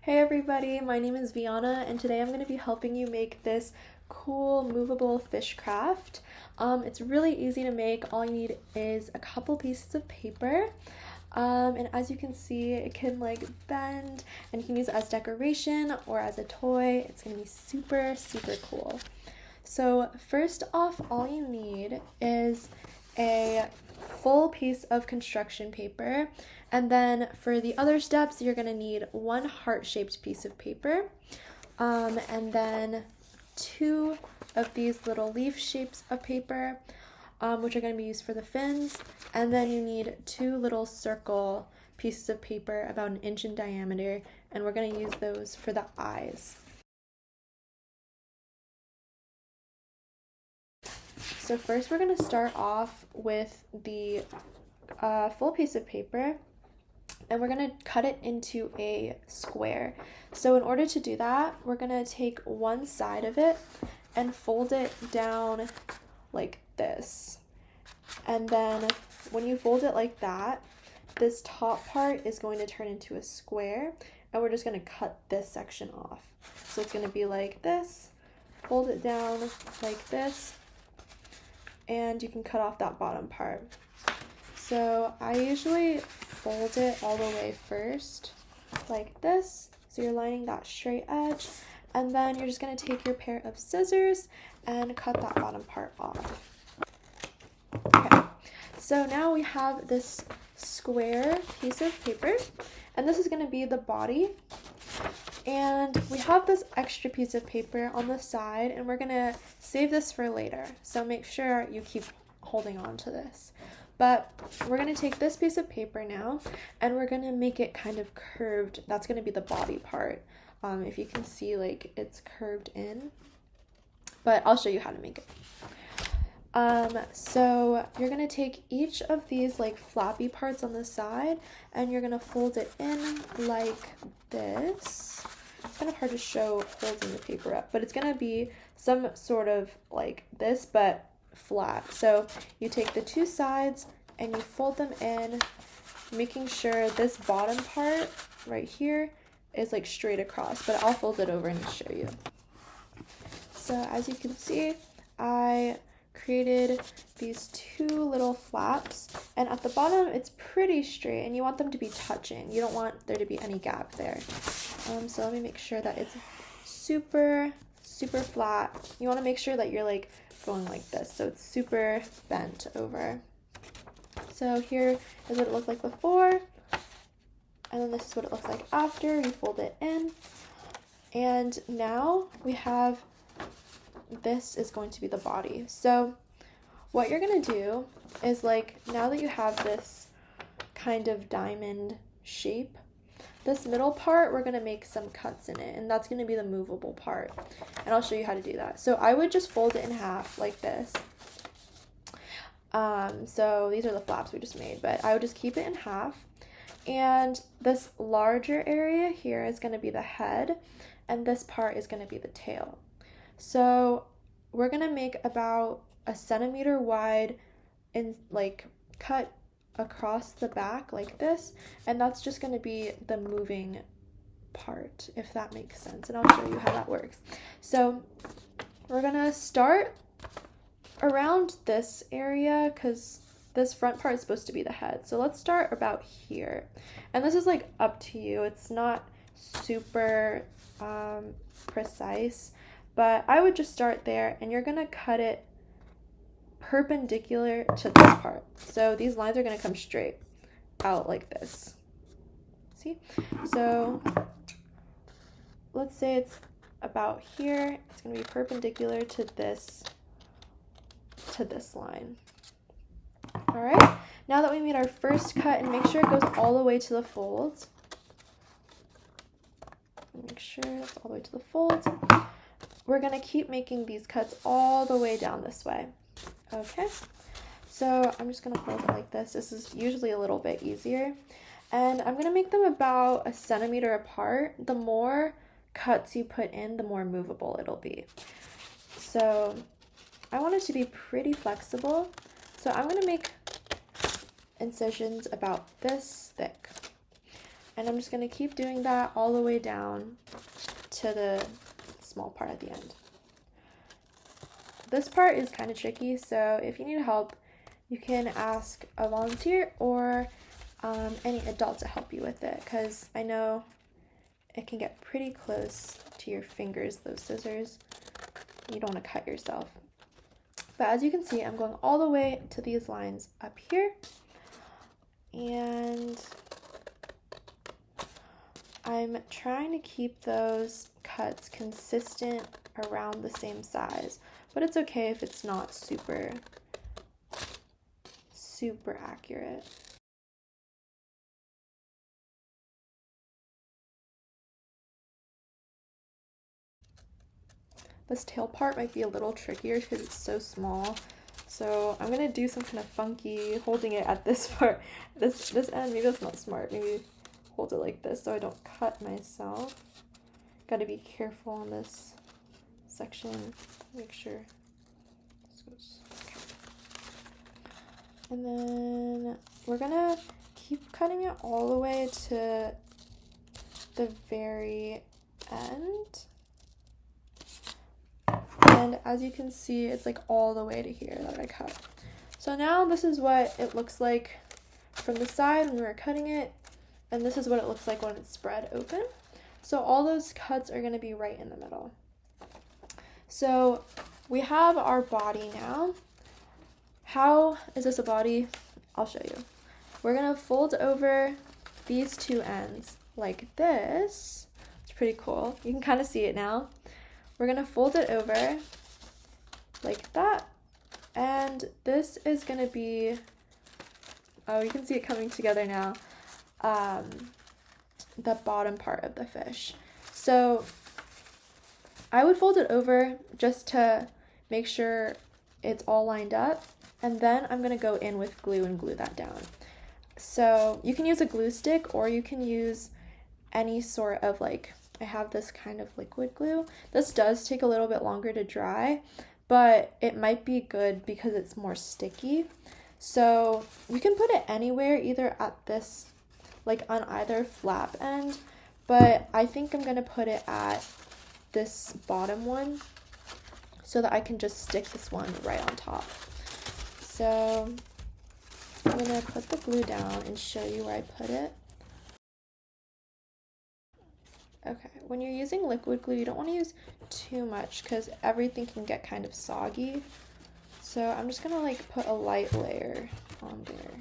Hey everybody, my name is Vianna and today I'm going to be helping you make this cool movable fish craft. It's really easy to make. All you need is a couple pieces of paper. And as you can see, it can like bend and you can use it as decoration or as a toy. It's going to be super, super cool. So first off, all you need is a full piece of construction paper, and then for the other steps you're going to need one heart-shaped piece of paper, and then two of these little leaf shapes of paper, which are going to be used for the fins, and then you need two little circle pieces of paper about 1 inch in diameter, and we're going to use those for the eyes. So first we're going to start off with the full piece of paper, and we're going to cut it into a square. So in order to do that, we're going to take one side of it and fold it down like this. And then when you fold it like that, this top part is going to turn into a square, and we're just going to cut this section off. So it's going to be like this, fold it down like this, and you can cut off that bottom part. So I usually fold it all the way first, like this. So you're lining that straight edge, and then you're just going to take your pair of scissors and cut that bottom part off. Okay, so now we have this square piece of paper, and this is going to be the body. And we have this extra piece of paper on the side, and we're gonna save this for later. So make sure you keep holding on to this. But we're gonna take this piece of paper now, and we're gonna make it kind of curved. That's gonna be the body part. If you can see, like, it's curved in, but I'll show you how to make it. So you're gonna take each of these like flappy parts on the side, and you're gonna fold it in like this. It's kind of hard to show holding the paper up, but it's gonna be some sort of like this, but flat. So you take the two sides and you fold them in, making sure this bottom part right here is like straight across, but I'll fold it over and show you. So as you can see, I created these two little flaps, and at the bottom it's pretty straight, and you want them to be touching. You don't want there to be any gap there. So let me make sure that it's super flat. You want to make sure that you're like going like this, so it's super bent over. So here is what it looked like before, and then this is what it looks like after you fold it in. And now we have, this is going to be the body. So what you're gonna do is, like, now that you have this kind of diamond shape, this middle part, we're gonna make some cuts in it, and that's gonna be the movable part, and I'll show you how to do that. So I would just fold it in half like this. So these are the flaps we just made, but I would just keep it in half, and this larger area here is gonna be the head, and this part is gonna be the tail. So we're gonna make about 1 centimeter wide and like cut across the back like this, and that's just going to be the moving part, if that makes sense, and I'll show you how that works. So we're gonna start around this area because this front part is supposed to be the head. So let's start about here, and this is like up to you. It's not super precise, but I would just start there, and you're gonna cut it perpendicular to this part. So these lines are going to come straight out like this. See? So let's say it's about here. It's going to be perpendicular to this line. All right. Now that we made our first cut, and make sure it goes all the way to the folds. Make sure it's all the way to the folds. We're going to keep making these cuts all the way down this way. Okay, So I'm just gonna hold it like this. This is usually a little bit easier. And I'm gonna make them about 1 centimeter apart. The more cuts you put in, the more movable it'll be. So I want it to be pretty flexible. So I'm gonna make incisions about this thick. And I'm just gonna keep doing that all the way down to the small part at the end. This part is kind of tricky, so if you need help, you can ask a volunteer or any adult to help you with it, because I know it can get pretty close to your fingers, those scissors. You don't want to cut yourself. But as you can see, I'm going all the way to these lines up here, and I'm trying to keep those cuts consistent around the same size, but it's okay if it's not super accurate. This tail part might be a little trickier because it's so small. So I'm gonna do some kind of funky holding it at this part, this end. Maybe that's not smart. Maybe hold it like this so I don't cut myself. Gotta be careful on this section. Make sure this goes. Okay. And then we're gonna keep cutting it all the way to the very end. And as you can see, it's like all the way to here that I cut. So now this is what it looks like from the side when we were cutting it, and this is what it looks like when it's spread open. So all those cuts are gonna be right in the middle. So we have our body now. How is this a body? I'll show you. We're gonna fold over these two ends like this. It's pretty cool. You can kind of see it now. We're gonna fold it over like that, and this is gonna be, oh, you can see it coming together now, the bottom part of the fish. So I would fold it over just to make sure it's all lined up, and then I'm gonna go in with glue and glue that down. So you can use a glue stick, or you can use any sort of, like, I have this kind of liquid glue. This does take a little bit longer to dry, but it might be good because it's more sticky. So you can put it anywhere, either at this, like on either flap end, but I think I'm gonna put it at this bottom one so that I can just stick this one right on top. So I'm gonna put the glue down and show you where I put it. Okay, when you're using liquid glue, you don't want to use too much because everything can get kind of soggy. So I'm just gonna like put a light layer on there.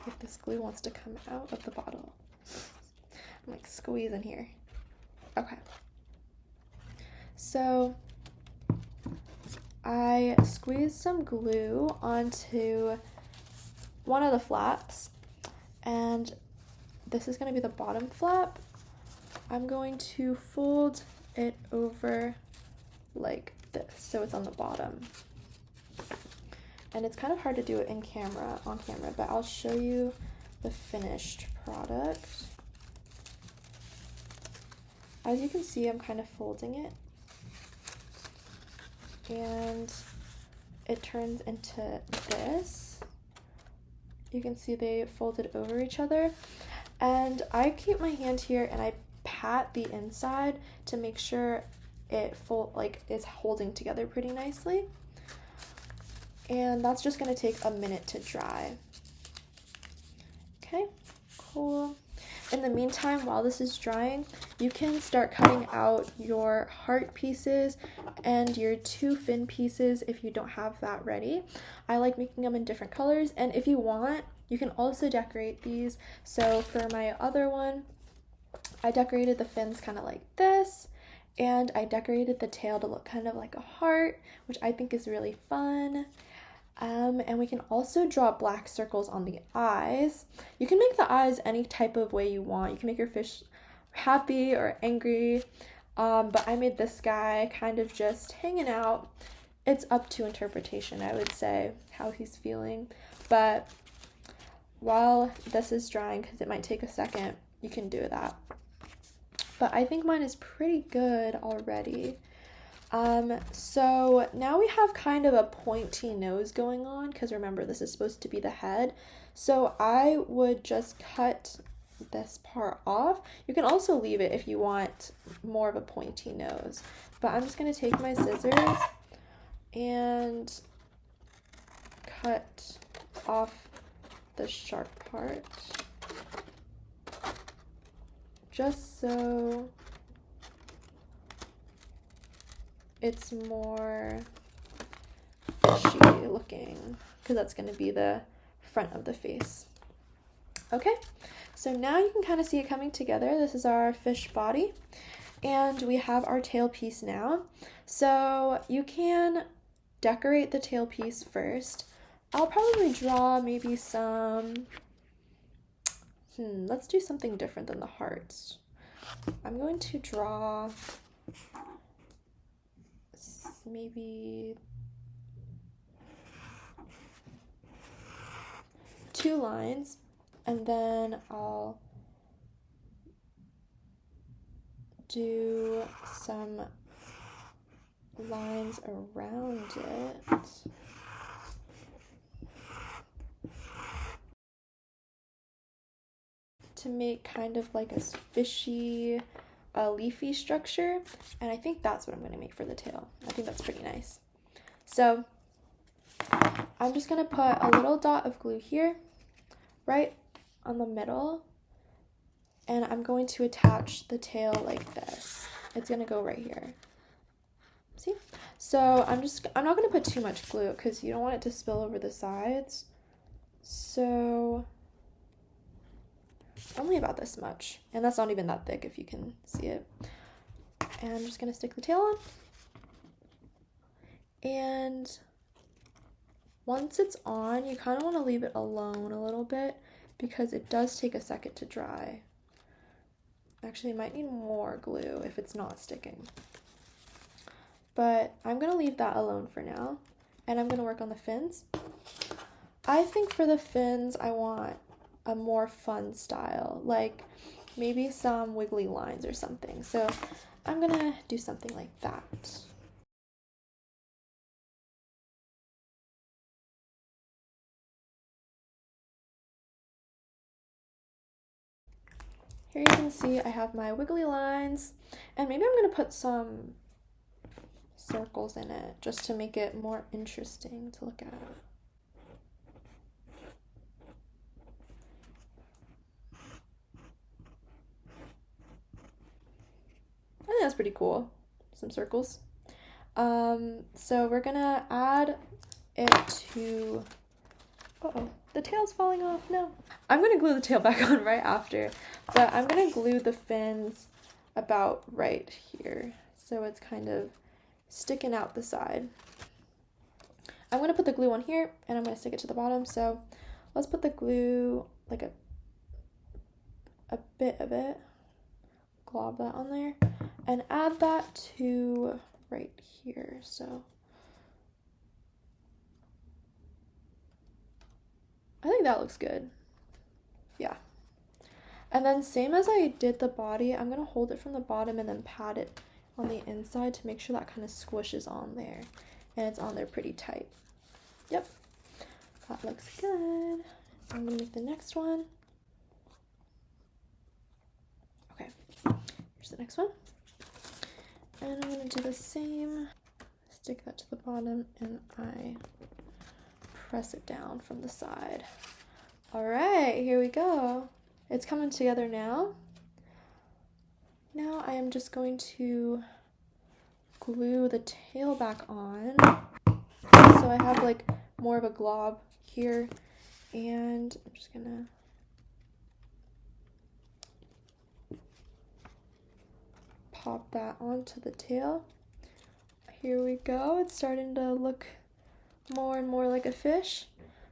If this glue wants to come out of the bottle. I'm like squeezing here. Okay. So I squeezed some glue onto one of the flaps, and this is gonna be the bottom flap. I'm going to fold it over like this so it's on the bottom. And it's kind of hard to do it on camera, but I'll show you the finished product. As you can see, I'm kind of folding it, and it turns into this. You can see they folded over each other, and I keep my hand here and I pat the inside to make sure it is holding together pretty nicely. And that's just gonna take a minute to dry. Okay, cool. In the meantime, while this is drying, you can start cutting out your heart pieces and your two fin pieces if you don't have that ready. I like making them in different colors, and if you want, you can also decorate these. So for my other one, I decorated the fins kind of like this, and I decorated the tail to look kind of like a heart, which I think is really fun. And we can also draw black circles on the eyes. You can make the eyes any type of way you want. You can make your fish happy or angry, but I made this guy kind of just hanging out, it's up to interpretation, I would say, how he's feeling. But while this is drying, because it might take a second, you can do that. But I think mine is pretty good already. So now we have kind of a pointy nose going on, because remember, this is supposed to be the head. So I would just cut this part off. You can also leave it if you want more of a pointy nose. But I'm just going to take my scissors and cut off the sharp part, just so it's more fishy looking, because that's going to be the front of the face. Okay, so now you can kind of see it coming together. This is our fish body, and we have our tail piece now. So you can decorate the tail piece first. I'll probably draw maybe some, let's do something different than the hearts. I'm going to draw maybe 2 lines, and then I'll do some lines around it. To make kind of like a fishy, leafy structure, and I think that's what I'm going to make for the tail. I think that's pretty nice. So I'm just going to put a little dot of glue here, right on the middle, and I'm going to attach the tail like this. It's going to go right here. See? So I'm not going to put too much glue because you don't want it to spill over the sides. So only about this much, and that's not even that thick if you can see it. And I'm just going to stick the tail on, and once it's on, you kind of want to leave it alone a little bit because it does take a second to dry. Actually, you might need more glue if it's not sticking, but I'm going to leave that alone for now, and I'm going to work on the fins. I think for the fins I want a more fun style, like maybe some wiggly lines or something. So I'm gonna do something like that. Here you can see I have my wiggly lines, and maybe I'm gonna put some circles in it just to make it more interesting to look at. I think that's pretty cool, some circles. So we're gonna add it to, uh-oh, the tail's falling off, no. I'm gonna glue the tail back on right after, but I'm gonna glue the fins about right here, so it's kind of sticking out the side. I'm gonna put the glue on here, and I'm gonna stick it to the bottom, so let's put the glue, like a bit of it, glob that on there, and add that to right here. So I think that looks good. Yeah. And then same as I did the body, I'm gonna hold it from the bottom and then pat it on the inside to make sure that kind of squishes on there, and it's on there pretty tight. Yep, that looks good. I'm gonna make the next one. Okay, here's the next one. And I'm gonna do the same, stick that to the bottom, and I press it down from the side. All right, here we go. It's coming together now. Now I am just going to glue the tail back on. So I have like more of a glob here, and I'm just gonna pop that onto the tail. Here we go. It's starting to look more and more like a fish.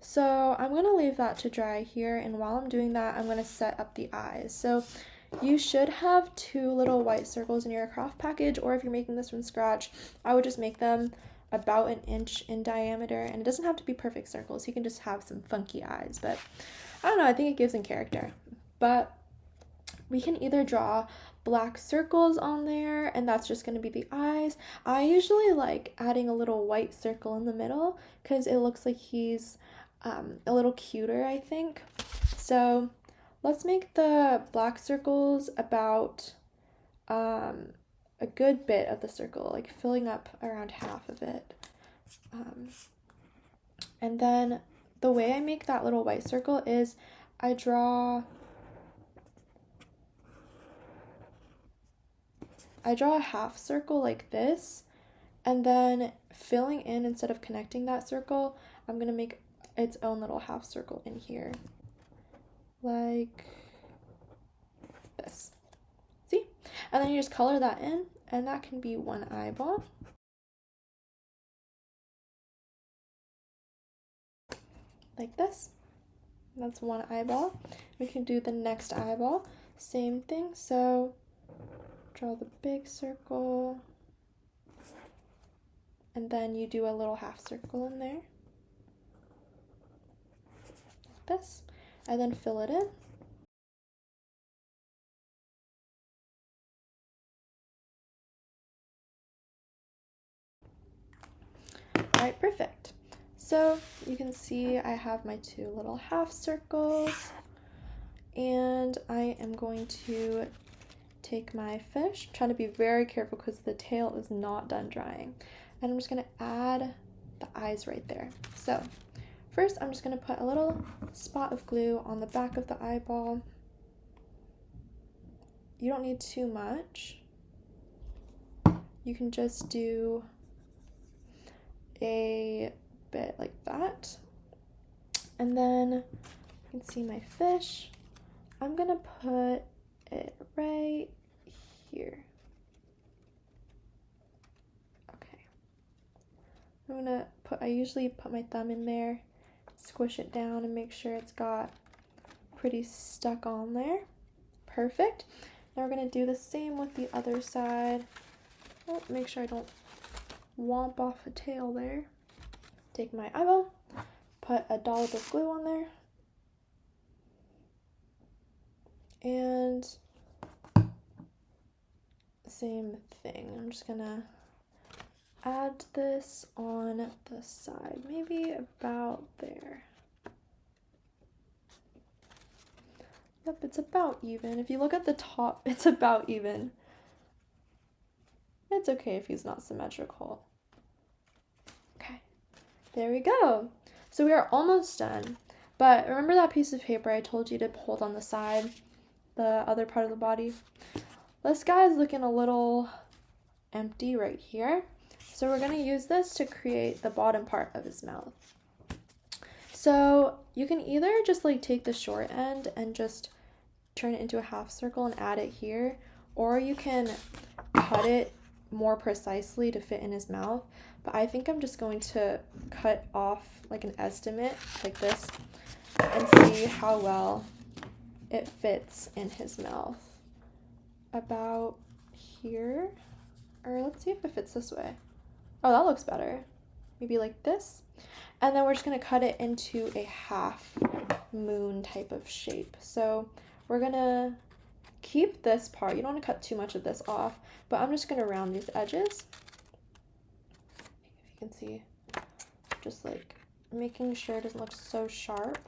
So I'm gonna leave that to dry here, and while I'm doing that, I'm gonna set up the eyes. So you should have 2 little white circles in your craft package, or if you're making this from scratch, I would just make them. about an inch in diameter, and it doesn't have to be perfect circles. He can just have some funky eyes, but I don't know, I think it gives him character. But we can either draw black circles on there, and that's just going to be the eyes. I usually like adding a little white circle in the middle because it looks like he's a little cuter, I think. So let's make the black circles about a good bit of the circle, like filling up around half of it. And then the way I make that little white circle is I draw a half circle like this, and then filling in, instead of connecting that circle, I'm going to make its own little half circle in here. Like this. See? And then you just color that in, and that can be one eyeball. Like this. That's one eyeball. We can do the next eyeball. Same thing. So draw the big circle, and then you do a little half circle in there. Like this. And then fill it in. Alright, perfect. So you can see I have my two little half circles, and I am going to take my fish. I'm trying to be very careful because the tail is not done drying. And I'm just going to add the eyes right there. So first I'm just going to put a little spot of glue on the back of the eyeball. You don't need too much. You can just do a bit like that. And then you can see my fish. I'm going to put it right here. Okay. I usually put my thumb in there, squish it down, and make sure it's got pretty stuck on there. Perfect. Now we're going to do the same with the other side. Oh, make sure I don't womp off a tail there. Take my eyeball, put a dollop of glue on there, and same thing. I'm just gonna add this on the side, maybe about there. Yep, it's about even. If you look at the top, it's about even. It's okay if he's not symmetrical. Okay, there we go. So we are almost done. But remember that piece of paper I told you to hold on the side, the other part of the body? This guy's looking a little empty right here. So we're going to use this to create the bottom part of his mouth. So you can either just like take the short end and just turn it into a half circle and add it here, or you can cut it more precisely to fit in his mouth. But I think I'm just going to cut off like an estimate like this and see how well it fits in his mouth. About here, or let's see if it fits this way. Oh, that looks better. Maybe like this. And then we're just going to cut it into a half moon type of shape. So we're going to keep this part. You don't want to cut too much of this off, but I'm just going to round these edges. If you can see, just like making sure it doesn't look so sharp.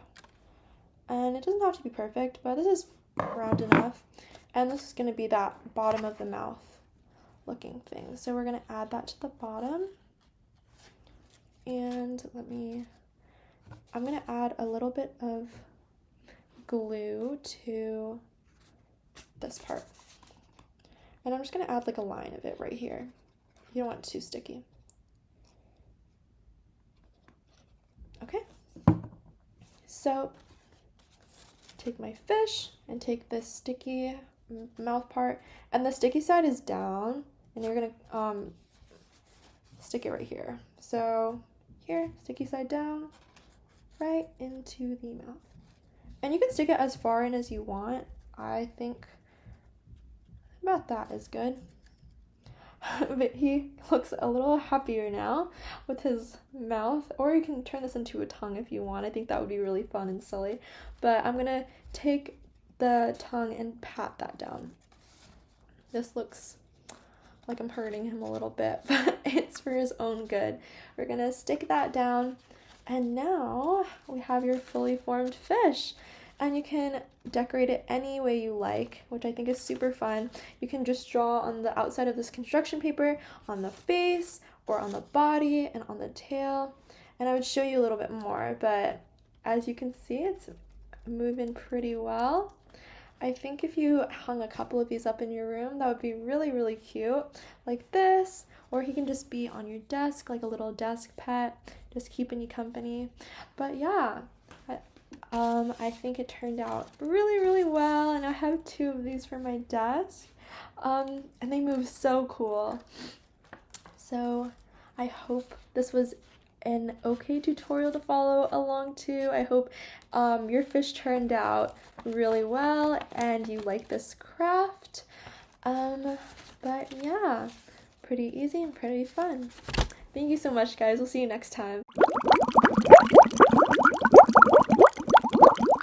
And it doesn't have to be perfect, but this is round enough. And this is going to be that bottom of the mouth looking thing. So we're going to add that to the bottom. And I'm going to add a little bit of glue to this part. And I'm just going to add like a line of it right here. You don't want it too sticky. Okay. So take my fish and take this sticky mouth part, and the sticky side is down, and you're gonna stick it right here. So here, sticky side down, right into the mouth. And you can stick it as far in as you want. I think about that is good. But he looks a little happier now with his mouth, or you can turn this into a tongue if you want. I think that would be really fun and silly. But I'm gonna take the tongue and pat that down. This looks like I'm hurting him a little bit, but it's for his own good. We're gonna stick that down, and now we have your fully formed fish. And you can decorate it any way you like, which I think is super fun. You can just draw on the outside of this construction paper, on the face, or on the body, and on the tail. And I would show you a little bit more, but as you can see, it's moving pretty well. I think if you hung a couple of these up in your room, that would be really, really cute, like this. Or he can just be on your desk, like a little desk pet, just keeping you company. But yeah, I think it turned out really, really well, and I have 2 of these for my desk, and they move so cool. So I hope this was an okay tutorial to follow along to. I hope your fish turned out really well and you like this craft. But yeah, pretty easy and pretty fun. Thank you so much, guys. We'll see you next time.